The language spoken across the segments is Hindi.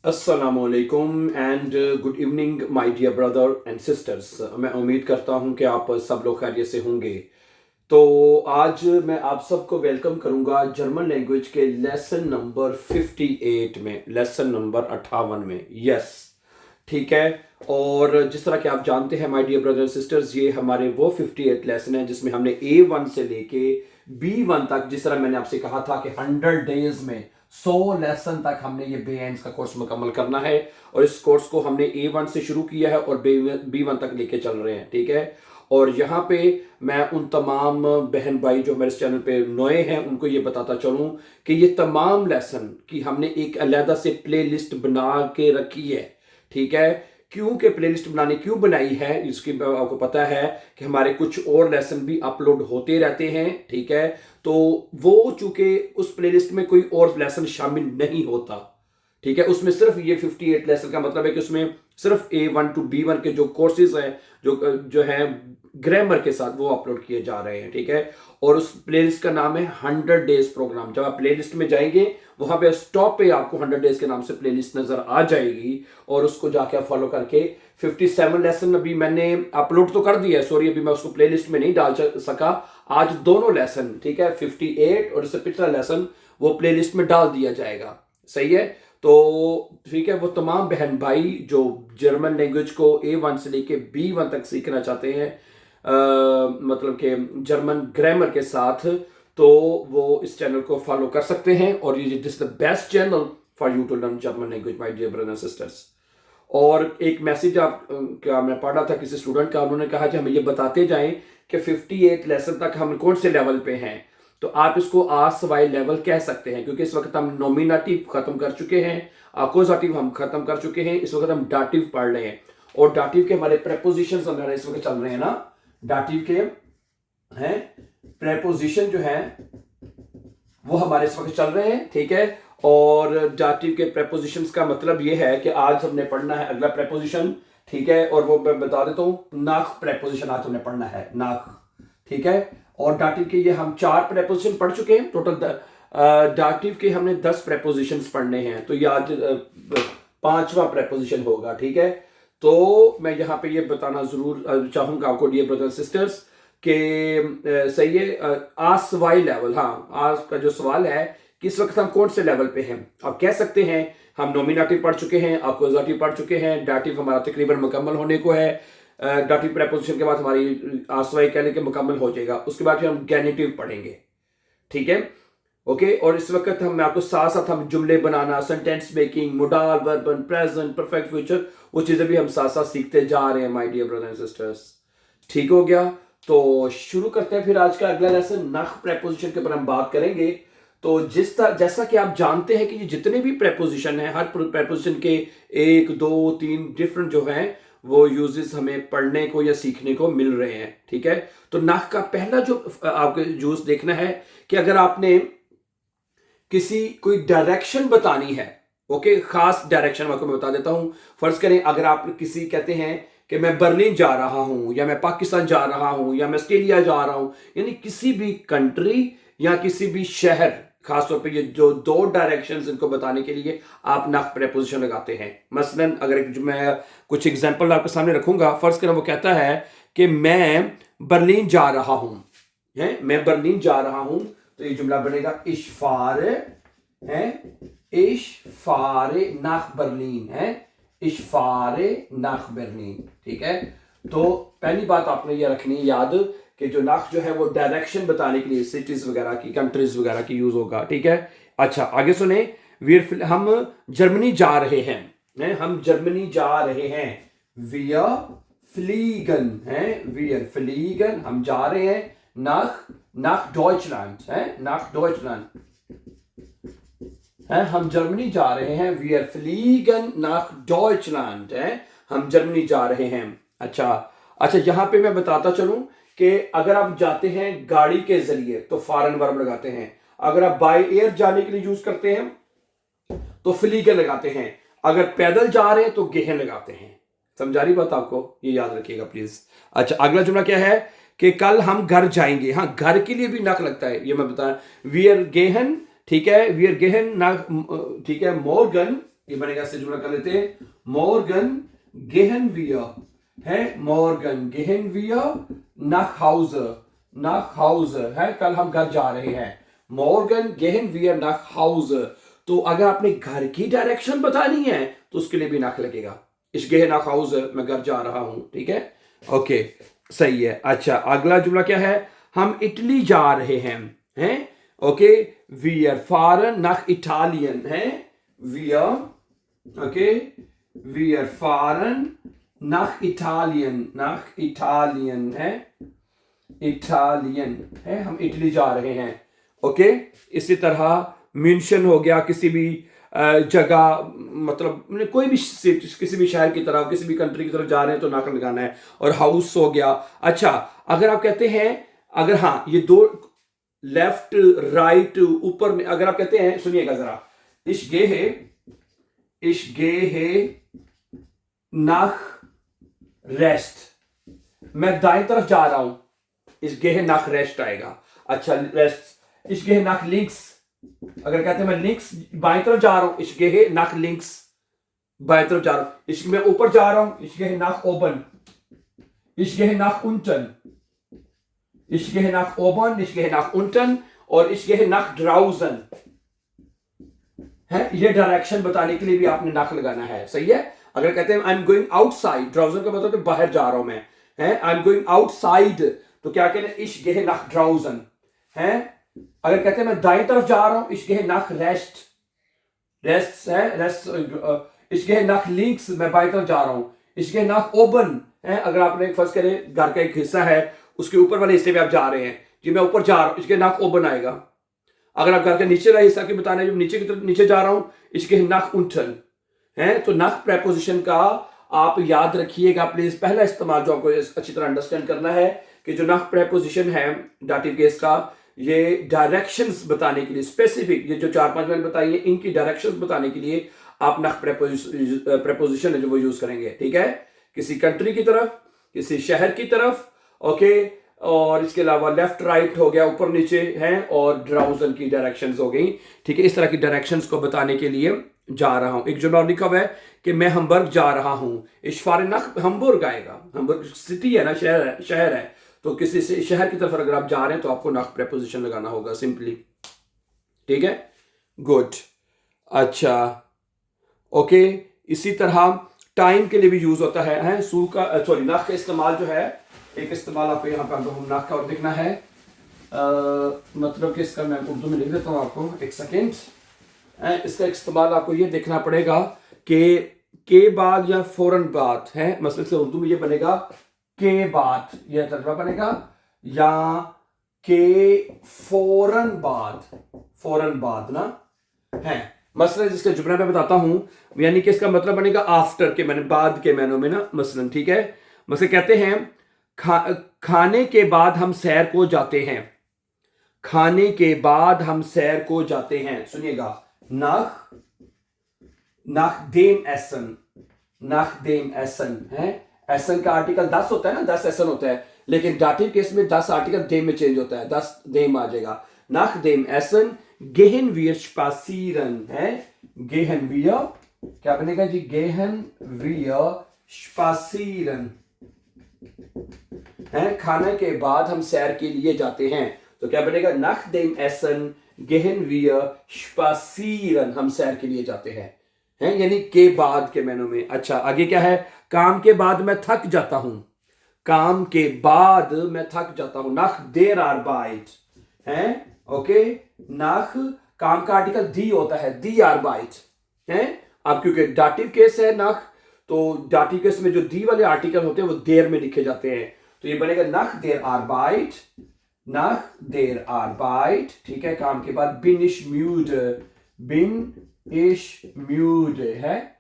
अस्सलामुअलैकुम and good evening my dear brother and sisters. मैं उम्मीद करता हूं कि आप सब लोग खैरियत से होंगे। तो आज मैं आप सबको वेलकम करूंगा जर्मन लैंग्वेज के लेसन नंबर 58 में, लेसन नंबर 58 में। यस, ठीक है। और जिस तरह कि आप जानते हैं my dear brother and sisters, ये हमारे वो 58 लेसन है जिसमें हमने A1 से लेके B1 तक, जिस तरह मैंने आपसे कहा था कि 100 डेज में 100 लेसन तक हमने ये B1 का कोर्स मुकम्मल करना है। और इस कोर्स को हमने A1 से शुरू किया है और B1 तक लेके चल रहे हैं, ठीक है। और यहाँ पे मैं उन तमाम बहन भाई जो मेरे चैनल पे नए हैं उनको ये बताता चलूँ कि ये तमाम लेसन की हमने एक अलहदा से प्ले लिस्ट बना के रखी है, ठीक है। क्यों के प्लेलिस्ट बनाने क्यों बनाई है, इसकी आपको पता है कि हमारे कुछ और लेसन भी अपलोड होते रहते हैं, ठीक है। तो वो चूंकि उस प्लेलिस्ट में कोई और लेसन शामिल नहीं होता, ठीक है, उसमें सिर्फ ये 58 लेसन का मतलब है कि उसमें सिर्फ A1 to B1 के जो कोर्सेज हैं, जो जो हैं ग्रामर के साथ, वो अपलोड किए जा रहे हैं, ठीक है। और उस प्लेलिस्ट का नाम है 100 डेज प्रोग्राम। जब आप प्लेलिस्ट में जाएंगे वहां पे स्टॉप पे आपको 100 डेज के नाम से प्लेलिस्ट नजर आ जाएगी और उसको जाके आप फॉलो करके 57 लेसन अभी मैंने अपलोड तो कर दिया है, सॉरी अभी मैं उसको प्लेलिस्ट में नहीं डाल सका। आज दोनों लेसन, ठीक है, 58 और इससे पिछला लेसन वो प्लेलिस्ट में डाल दिया जाएगा, सही है। तो ठीक है, वो तमाम बहन भाई जो जर्मन लैंग्वेज को A1 से लेके B1 तक सीखना चाहते हैं, मतलब कि जर्मन ग्रामर के साथ, तो वो इस चैनल को फॉलो कर सकते हैं। और ये this the best channel for you to learn German language my dear brothers and sisters. और एक मैसेज आप क्या मैं पढ़ रहा था किसी स्टूडेंट का, उन्होंने कहा कि हमें ये बताते जाएं कि 58 लेसन तक हम कौन से लेवल पे हैं। तो आप इसको आस वाई लेवल कह सकते हैं, क्योंकि इस वक्त हम नॉमिनेटिव खत्म कर चुके हैं, अकोजाटिव हम खत्म कर चुके हैं, इस वक्त हम डाटिव पढ़ रहे हैं। और डाटिव के हमारे प्रेपोजिशंस हमारे इस वक्त चल रहे हैं ना, डाटिव के हैं प्रेपोजिशन जो है वो हमारे इस वक्त चल रहे हैं, ठीक है। और डाटिव के प्रेपोजिशंस का मतलब ये है कि आज हमने पढ़ना है अगला प्रेपोजिशन, ठीक है। और वो मैं बता देता हूँ, नाक प्रेपोजिशन आज हमने पढ़ना है, नाक, ठीक है। और डाटिव के ये हम 4 प्रेपोजिशन पढ़ चुके हैं टोटल। डाटिव के हमने 10 प्रेपोजिशंस पढ़ने हैं, तो ये आज 5वां प्रेपोजिशन होगा, ठीक है। तो मैं यहाँ पे ये बताना जरूर चाहूंगा आपको डियर ब्रदर्स सिस्टर्स के सही है, आस वाई लेवल, हाँ आज का जो सवाल है कि इस वक्त हम कौन से लेवल पे हैं। आप कह सकते हैं हम नॉमिनेटिव पढ़ चुके हैं, अक्यूजेटिव पढ़ चुके हैं, डाटिव हमारा तकरीबन मुकम्मल होने को है। डाटिव प्रेपोजिशन के बाद हमारी आसवाई कहने के मुकम्मल हो जाएगा, उसके बाद फिर हम गेनिटिव पढ़ेंगे, ठीक है, ओके। और इस वक्त हम आपको साथ साथ हम जुमले बनाना, sentence making, modal verb, present, perfect future, वो चीजें भी हम साथ साथ सीखते जा रहे हैं my dear brothers and sisters. ठीक हो गया, तो शुरू करते हैं फिर आज का अगला लेसन। नख प्रेपोजिशन के ऊपर हम बात करेंगे। तो जैसा कि आप जानते हैं कि ये जितने भी प्रेपोजिशन हैं, हर प्रेपोजिशन के 1 2 3 डिफरेंट जो हैं वो यूजेस हमें पढ़ने को या सीखने को मिल रहे हैं, ठीक है। तो नख का पहला जो आपको यूज देखना है कि अगर आपने किसी कोई डायरेक्शन बतानी है, ओके, खास डायरेक्शन आपको मैं बता देता हूं। फर्ज करें अगर आप किसी कहते हैं कि मैं बर्लिन जा रहा हूं, या मैं पाकिस्तान जा रहा हूं, या मैं ऑस्ट्रेलिया जा रहा हूं, यानी किसी भी कंट्री या किसी भी शहर, खासतौर पे ये जो 2 डायरेक्शंस इनको बताने के लिए आप नख प्रेपोजिशन लगाते हैं। मसलन अगर मैं कुछ एग्जांपल आपके सामने रखूंगा, फर्ज करें वो कहता है कि मैं बर्लिन जा रहा हूं, है, मैं बर्लिन जा रहा हूं, तो ये जुमला बनेगा इश फारे, है, इश फारे नाख बर्लिन, है, इश फारे नाख बर्लिन, ठीक है। तो पहली बात आपने ये रखनी है याद कि जो नाख जो है वो डायरेक्शन बताने के लिए सिटीज वगैरह की, कंट्रीज वगैरह की यूज होगा, ठीक है। अच्छा आगे सुने, हम जर्मनी जा रहे हैं, हम जर्मनी जा रहे हैं, वियर फ्लीगन, है, वियर फ्लीगन, हम जा रहे हैं, नाख नाख डॉइचलैंड, है, नाख डॉइचलैंड, है, हम जर्मनी जा रहे हैं, वी आर फ्लीगन नाख डॉइचलैंड, है, हम जर्मनी जा रहे हैं। अच्छा अच्छा, यहां पे मैं बताता चलूं कि अगर आप जाते हैं गाड़ी के जरिए तो फॉरेन वर्ब लगाते हैं, अगर आप बाय एयर जाने के लिए यूज करते हैं तो फ्लीगन लगाते हैं, अगर पैदल जा रहे हैं तो गेहन लगाते हैं। समझा रही बात आपको, ये याद रखिएगा प्लीज। अच्छा अगला जुमला क्या है कि कल हम घर जाएंगे, हाँ घर के लिए भी नक लगता है, ये मैं बता, वियर गेहन, ठीक है, वियर गेहन नक, ठीक है, मोर्गन, ये बनेगा, इससे जुमला कर लेते हैं, मॉर्गन गेहन वियर है, मॉर्गन गेहन वियर nach Hause, nach Hause है, कल हम घर जा रहे हैं, मॉर्गन गेहन वियर nach Hause। तो अगर आपने घर की डायरेक्शन बतानी है तो उसके लिए भी नाक लगेगा, इस गेह nach Hause, मैं घर जा रहा हूं, ठीक है, ओके, सही है। अच्छा, अगला जुमला क्या है, हम इटली जा रहे हैं, okay, wir fahren nach Italien है, okay, wir fahren nach Italien है, इटालियन है, हम इटली जा रहे हैं, ओके। इसी तरह म्यूनशन हो गया, किसी भी जगह, मतलब कोई भी किसी भी शहर की तरफ, किसी भी कंट्री की तरफ जा रहे हैं तो नाक लगाना है। और हाउस हो गया। अच्छा, अगर आप कहते हैं, अगर हाँ ये दो लेफ्ट राइट ऊपर में, अगर आप कहते हैं, सुनिएगा जरा, इश गे है नाक रेस्ट, मैं दाएं तरफ जा रहा हूं, इस गे है नाक रेस्ट आएगा। अच्छा, रेस्ट, इस गे है नाक लिंक्स, अगर कहते हैं मैं लिंक्स बाएं तरफ जा रहा हूं, इस गे है नाक लिंक्स, बाएं तरफ जा रहा हूं, इस मैं ऊपर जा रहा हूं, इस गे है नाक ओबन, इस गे है नाक उंटन, इस गे है नाक ओबन, इस गे है नाक उंटन, और इस गे है नाक ड्राउजन है। ये डायरेक्शन बताने के लिए भी आपने नाक लगाना है, सही है। अगर कहते हैं आई एम गोइंग आउटसाइड, ड्राउजन का मतलब है बाहर जा रहा हूं मैं, है, आई एम गोइंग आउटसाइड, तो क्या कहते हैं, इश गे है नाक ड्राउजन है। अगर कहते हैं मैं दाएं तरफ जा रहा हूं, इश गे है नाक रेस्ट, रेस्ट है, रेस्ट, इश गे है नाक लिंक्स, मैं बाएं तरफ जा रहा हूं, इश गे है नाक ओबन है। अगर आपने फर्स्ट करें घर का एक हिस्सा है, उसके ऊपर वाले हिस्से में आप जा रहे हैं, जी मैं ऊपर जा रहा हूं, इसके नाक ओबन आएगा। अगर आप घर के नीचे वाला हिस्सा की बताने, जो नीचे की तरफ नीचे जा रहा हूं, इसके नाक उंटन है। तो नाक प्रेपोजिशन का आप याद रखिएगा प्लीज, पहला इस्तेमाल जो आपको अच्छी तरह अंडरस्टैंड करना है कि जो नाक प्रेपोजिशन है डाटिव केस का, ये डायरेक्शंस बताने के लिए स्पेसिफिक, ये जो 4-5 मैंने बताई है, इनकी डायरेक्शंस बताने के लिए आप नाक प्रेपोजिशन है जो वो यूज करेंगे, ठीक है, किसी कंट्री की तरफ, किसी शहर की तरफ, ओके। और इसके अलावा लेफ्ट राइट हो गया, ऊपर नीचे हैं, और ड्राउजन की डायरेक्शंस हो गई, ठीक है। इस तरह की डायरेक्शंस को बताने के लिए जा रहा हूं। एक जो लिखा हुआ है कि मैं हम्बर्ग जा रहा हूं, इश्फारिनाक हम्बर्ग आएगा, हम्बर्ग सिटी है ना, शहर है, तो किसी से शहर की तरफ अगर आप जा रहे हैं तो आपको नाक प्रेपोजिशन लगाना होगा सिंपली, ठीक है, गुड। अच्छा, ओके, इसी तरह टाइम के लिए भी यूज होता है सू का, सॉरी, नाक का इस्तेमाल जो है, एक इस्तेमाल आपको यहाँ पे हम नाक का और दिखना है, मतलब कि इसका मैं उर्दू में लिख देता हूँ आपको, एक सेकेंड। इसका इस्तेमाल आपको ये देखना पड़ेगा कि के बाद या फौरन बाद है, मतलब से उर्दू में ये बनेगा के बाद, यह तर्जमा बनेगा, या के फौरन बाद ना है। मसलन जिसका जुमला मैं बताता हूं, यानी कि इसका मतलब बनेगा आफ्टर के मैंने, बाद के मैनों में ना, मसलन, ठीक है। मसलन कहते हैं खाने के बाद हम सैर को जाते हैं, खाने के बाद हम सैर को जाते हैं, सुनिएगा, nach dem Essen है। एसन का आर्टिकल 10 होता है ना, 10 एसन होता है, लेकिन डाटिव केस में 10 आर्टिकल देम में चेंज होता है, 10 देम आ जाएगा। nach dem Essen gehen wir spazieren है, gehen wir क्या बनेगा जी, gehen wir spazieren है, खाने के बाद हम सैर के लिए जाते हैं, तो क्या बनेगा, nach dem Essen gehen wir spazieren, हम सैर के लिए जाते हैं, यानी के बाद के मैनों में। अच्छा, आगे क्या है, काम के बाद मैं थक जाता हूं, काम के बाद मैं थक जाता हूं, nach der Arbeit है, ओके। nach काम का आर्टिकल दी होता है, die Arbeit है। अब क्योंकि डाटिव केस है nach, तो डाटिव केस में जो दी वाले आर्टिकल होते हैं वो देर में लिखे जाते हैं, तो ये बनेगा nach der Arbeit, nach der Arbeit, ठीक है। काम के बाद bin ich müde है,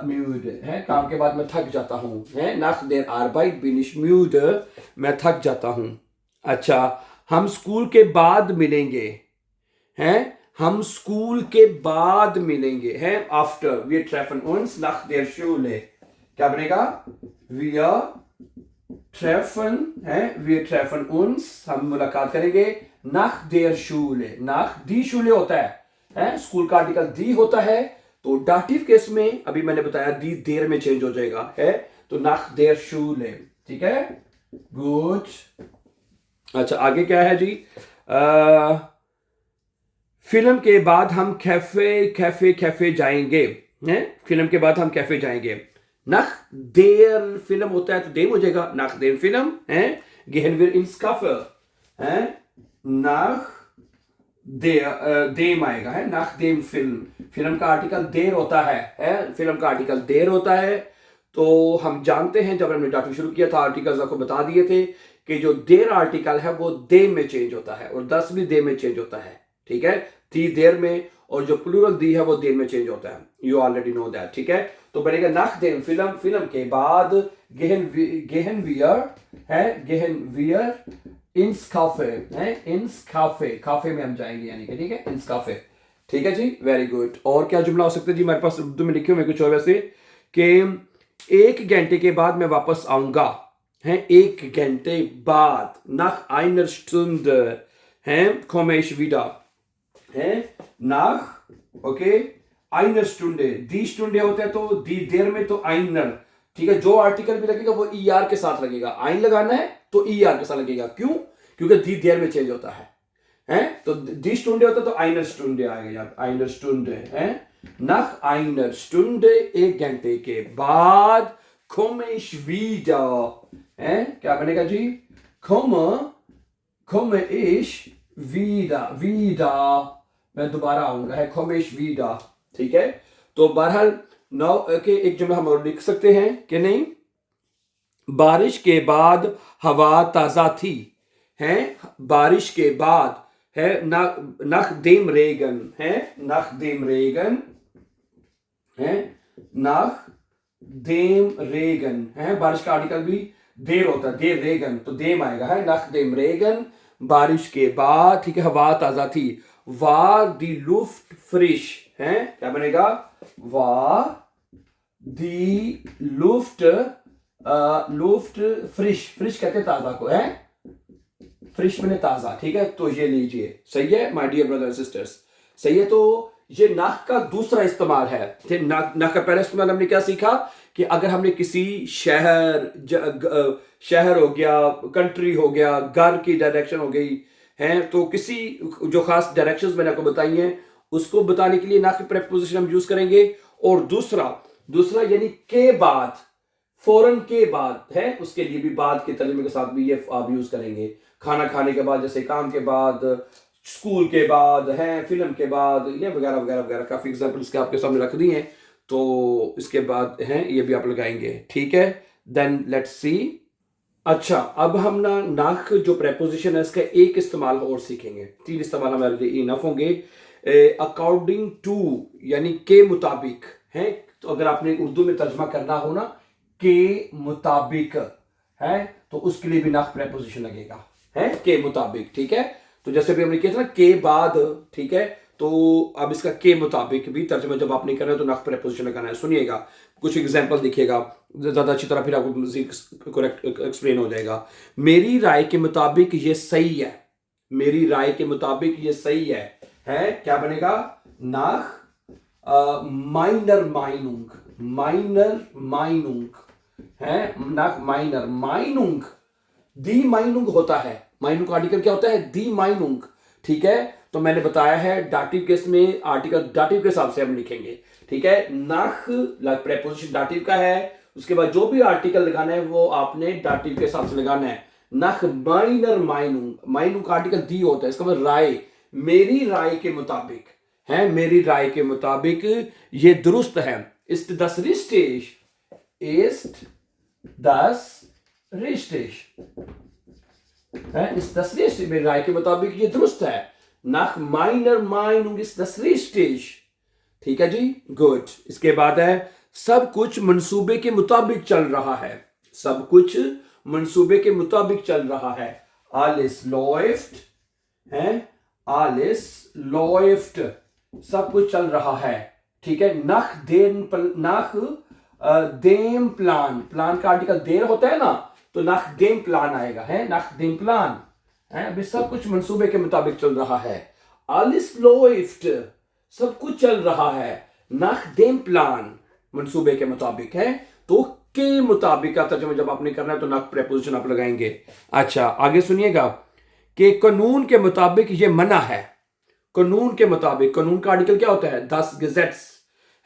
müde है, काम के बाद मैं थक जाता हूं, है, nach der Arbeit bin ich müde, मैं थक जाता हूं। अच्छा, हम स्कूल के बाद मिलेंगे, हैं, हम स्कूल के बाद मिलेंगे, हैं, after wir treffen uns nach der Schule, क्या बनेगा, wir treffen uns, हम मुलाकात करेंगे, nach der Schule, nach die Schule होता है, स्कूल का आर्टिकल दी होता है, तो डाटिव केस में अभी मैंने बताया दी देर में चेंज हो जाएगा, है तो nach der Schule, ठीक है, गुड। अच्छा आगे क्या है जी, फिल्म के बाद हम कैफे जाएंगे, हैं, फिल्म के बाद हम कैफे जाएंगे। nach der फिल्म होता है तो देम हो जाएगा, nach dem फिल्म, हैं, gehen wir ins Café, हैं, nach देम आएगा, है, nach dem फिल्म, फिल्म का आर्टिकल देर होता है, फिल्म का आर्टिकल देर होता है। तो हम जानते हैं जब हमने डाटा शुरू किया था आर्टिकल्स आपको बता दिए थे कि जो देर आर्टिकल है वो देम में चेंज होता है और दस भी देम में चेंज होता है, ठीक है, थी देर में, और जो प्लूरल दी है वो देर में चेंज होता है, यू ऑलरेडी नो दैट, ठीक है। तो बनेगा nach dem फिल्म, फिल्म के बाद gehen wir ins Café, है, ins Café, काफे में हम जाएंगे यानी कि, ठीक है, ins Café, ठीक है जी, वेरी गुड। और क्या जुमला हो सकता है जी, हमारे पास उर्दू में लिखे हुए कुछ और वैसे कि 1 घंटे के बाद मैं वापस आऊंगा, है, 1 घंटे बाद, nach einer Stunde, है, komme ich wieder, है, nach, okay, einer Stunde, die Stunde होता है तो दी देर में तो einer, ठीक है, जो आर्टिकल भी लगेगा वो ER के साथ लगेगा, आइन लगाना है तो ER के साथ लगेगा, क्यों, क्योंकि दी देर में चेंज होता है, हैं, तो दी स्टूंडे होता तो einer Stunde आएगा यार, einer Stunde, हैं, nach einer Stunde 1 घंटे के बाद komme ich wieder, हैं, क्या बनेगा जी, komme ich wieder, मैं दोबारा आऊंगा, है, komme ich wieder, ठीक है। तो बहरहाल नौ के एक जुमला हम और लिख सकते हैं कि नहीं, बारिश के बाद हवा ताजा थी, है, बारिश के बाद, है, nach dem Regen, है, nach dem Regen, है, nach dem Regen, है, बारिश का आर्टिकल भी देर होता है, देर रेगन तो देम आएगा, है, nach dem Regen, बारिश के बाद, ठीक है, हवा ताजा थी, war die Luft frisch, है, क्या बनेगा, war die Luft फ्रिश, फ्रिश कहते हैं ताजा को, है, फ्रिश मैंने ताजा, ठीक है, तो ये लीजिए, सही है माय डियर ब्रदर सिस्टर्स, सही है। तो ये नाक का दूसरा इस्तेमाल है, नाक का पहला इस्तेमाल हमने क्या सीखा कि अगर हमने किसी शहर हो गया, कंट्री हो गया, घर की डायरेक्शन हो गई, है, तो किसी जो खास डायरेक्शंस मैंने आपको बताई हैं उसको बताने के लिए नाक की प्रेपोजिशन हम यूज करेंगे। और दूसरा यानी के बाद, फौरन के बाद, है, उसके लिए भी बाद के तर्जुमे के साथ भी ये आप यूज करेंगे, खाना खाने के बाद, जैसे काम के बाद, स्कूल के बाद, है, फिल्म के बाद, ये वगैरह वगैरह वगैरह, काफी एग्जांपल्स के आपके सामने रख दिए हैं, तो इसके बाद, हैं, ये भी आप लगाएंगे, ठीक है। देन लेट्स सी, अच्छा अब हम ना नाक जो प्रेपोजिशन है इसका एक इस्तेमाल और सीखेंगे, 3 इस्तेमाल हमारे लिए इनफ होंगे। अकॉर्डिंग टू यानी के मुताबिक, है, तो अगर आपने उर्दू में तर्जमा करना हो ना के मुताबिक, है, तो उसके लिए भी नाक प्रेपोजिशन लगेगा, है, के मुताबिक, ठीक है। तो जैसे भी हमने किया था ना के बाद, ठीक है, तो अब इसका के मुताबिक भी तर्जमा जब आपने करना है तो नाक प्रेपोजिशन लगाना है। सुनिएगा, कुछ एग्जांपल देखिएगा ज्यादा अच्छी तरह, फिर आपको करेक्ट एक्सप्लेन हो जाएगा। मेरी राय के मुताबिक ये सही है, मेरी राय के मुताबिक ये सही है, क्या बनेगा, नाक माइनर माइनुंग, है, नाक माइनर माइनुंग, दी माइनुंग होता है, माइनुंग का आर्टिकल क्या होता है, दी माइनुंग, ठीक है। तो मैंने बताया है डाटिव केस में आर्टिकल डाटिव के हिसाब से हम लिखेंगे, ठीक है, नाक प्रेपोजिशन डाटिव का है, उसके बाद जो भी आर्टिकल लगाना है वो आपने डाटिव के हिसाब से लगाना है। नाक माइनर माइनुंग का आर्टिकल दी होता है, इसका मतलब राय, मेरी राय के मुताबिक, है, मेरी राय के मुताबिक ये दुरुस्त है, ist das richtig, ist das richtig, है, ist das richtig, मेरी राय के मुताबिक ये दुरुस्त है, nach meiner Meinung ist das richtig, ठीक है जी, गुड। इसके बाद है सब कुछ मंसूबे के मुताबिक चल रहा है, सब कुछ मंसूबे के मुताबिक चल रहा है, alles läuft, है, alles läuft, सब कुछ चल रहा है, ठीक है। nach dem Plan, प्लान का आर्टिकल देर होता है ना, तो nach dem Plan आएगा, है, nach dem Plan, है, अभी सब कुछ मंसूबे के मुताबिक चल रहा है। alles läuft, सब कुछ चल रहा है, नाखदेम प्लान मंसूबे के मुताबिक है, तो के मुताबिक का तर्जुमा जब आपने करना है तो नाक प्रेपोजिशन आप लगाएंगे। अच्छा आगे सुनिएगा कि कानून के मुताबिक ये मना है। कानून के मुताबिक, कानून का आर्टिकल क्या होता है? 10 गजेट्स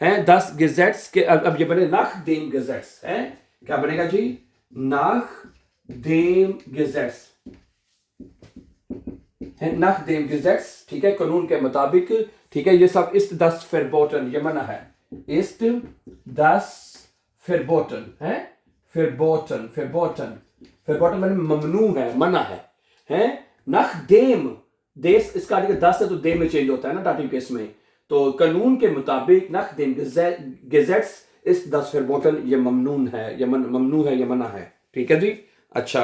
हैं। 10 गजेट्स के अब ये बने नाखदेम गजेट्स हैं। क्या बनेगा जी? नाखदेम गजेट्स है, नाखदेम गजेट्स, ठीक है, कानून के मुताबिक, ठीक है। ये सब इस्ट 10 फिरबोटन, ये मना है। इस्ट 10 फिरबोटन है, फिरबोटन फिरबोटन फिरबोटन मैंने ममनू है, मना है। नाखदेम, देश इसका आर्टिकल 10 है तो दे में चेंज होता है ना दाटिव केस में। तो कानून के मुताबिक नाखदेम गजेट्स इस 10 फिरबोटन ये ममनून है, ये ममनू है, ये मना है, ठीक है जी। अच्छा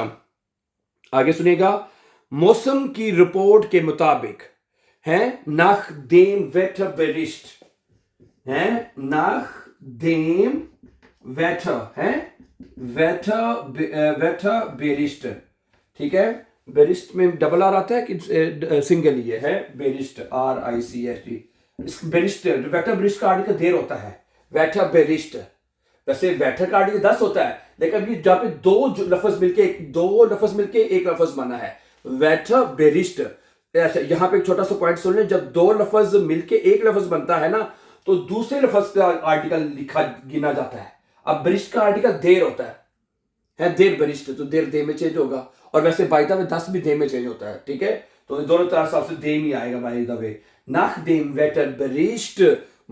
आगे सुनिएगा, मौसम की रिपोर्ट के मुताबिक है नाखदेम वेटर बेरिस्ट है, नाखदेम वेटर है, वेटर बेरिस्ट, ठीक है। बेरिस्ट में डबल आर आता है कि सिंगल ही है? बेरिस्ट, RICST। बेरिस्ट, वेटर बेरिस्ट का आर्टिकल देर होता है, वेटर बेरिस्ट। वैसे वेटर का आर्टिकल 10 होता है, लेकिन अभी जहां पे दो लफ्ज मिलके एक लफ्ज बना है, वेटर बेरिस्ट। ऐसा यहां पे एक छोटा सा पॉइंट सुन लें, जब दो लफ्ज मिलके एक लफ्ज बनता है ना, तो दूसरे लफ्ज का आर्टिकल लिखा गिना जाता है। अब बेरिस्ट का आर्टिकल देर होता है देर बेरिस्ट, तो देर दे में चेंज होगा। और वैसे बाय द वे 10 भी दे में चेंज होता है, ठीक है। तो दोनों तरह से देम ही आएगा बाय द वे। नाखदेम वेटर बेरिस्ट,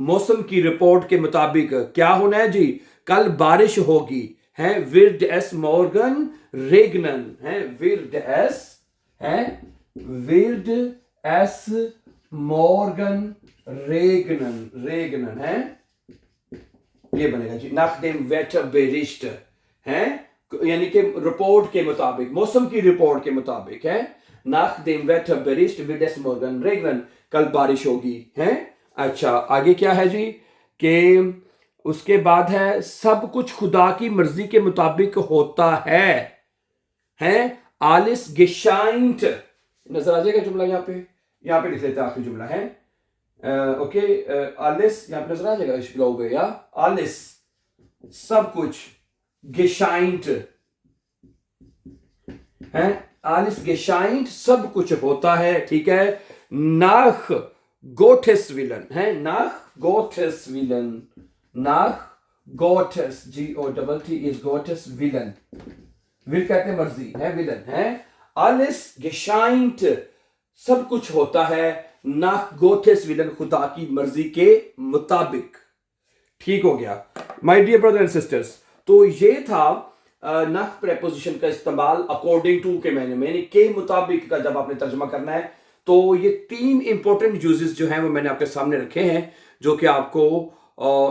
मौसम की रिपोर्ट के मुताबिक क्या होना है जी? कल बारिश होगी है, विर्ड एस मॉर्गन रेगनन है, विर्ड एस मॉर्गन रेगनन है, ये बनेगा जी नाखदेम वेटर बेरिस्ट है, यानी कि रिपोर्ट के मुताबिक, मौसम की रिपोर्ट के मुताबिक है नाखदेम वेटर बेरिस्ट विडेस मॉर्गन रेगनन, कल बारिश होगी है। अच्छा आगे क्या है जी? कि उसके बाद है सब कुछ खुदा की मर्जी के मुताबिक होता है आलिस गेशाइंट। नजर आ जाएगा जुमला यहाँ पे लिख लेते हैं, आखिरी जुमला है। ओके, आलिस यहाँ पे नजर आ जाएगा इस ग्लोब पे, या आलिस सब कुछ, गेशाइंट है, आलिस गेशाइंट सब कुछ होता है, ठीक है। नाख गोठेस विलन है, नाख गोठेस विलन, नाख गोठेस GOTT इज गोठेस विलन, विल कहते हैं मर्जी है, विलन है। आलिस गेशाइंट सब कुछ होता है, नाख गोठेस विलन खुदा की मर्जी के मुताबिक, ठीक हो गया my dear brother and sisters. तो ये था नाख प्रेपोजिशन का इस्तेमाल अकॉर्डिंग टू के मैंने के मुताबिक का जब आपने तर्जमा करना है। तो ये 3 इंपॉर्टेंट यूजेस जो हैं वो मैंने आपके सामने रखे हैं, जो कि आपको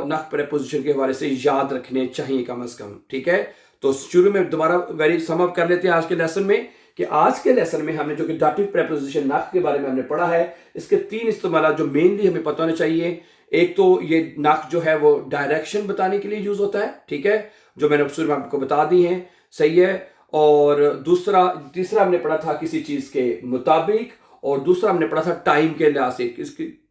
नाख प्रेपोजिशन के हवाले से याद रखने चाहिए कम से कम, ठीक है। तो शुरू में दोबारा वेरी सम अप कर लेते हैं आज के लेसन में, कि आज के लेसन में हमने जो कि डाटिव प्रेपोजिशन नाख के बारे में हमने पढ़ा है, इसके 3 इस्तेमाल जो मेनली हमें पता होने चाहिए। एक तो ये नाख जो है वो डायरेक्शन बताने के लिए यूज होता है, ठीक है, जो मैंने शुरू में आपको बता दी है, सही है। और तीसरा हमने पढ़ा था किसी चीज के मुताबिक, और दूसरा हमने पढ़ा था टाइम के लिहाज से,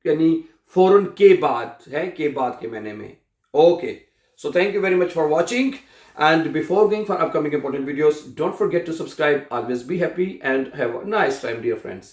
यानी फौरन के बाद है, के बाद के मैंने में। Okay, so thank you very much for watching, and before going for upcoming important videos, don't forget to subscribe. Always be happy and have a nice time, dear friends.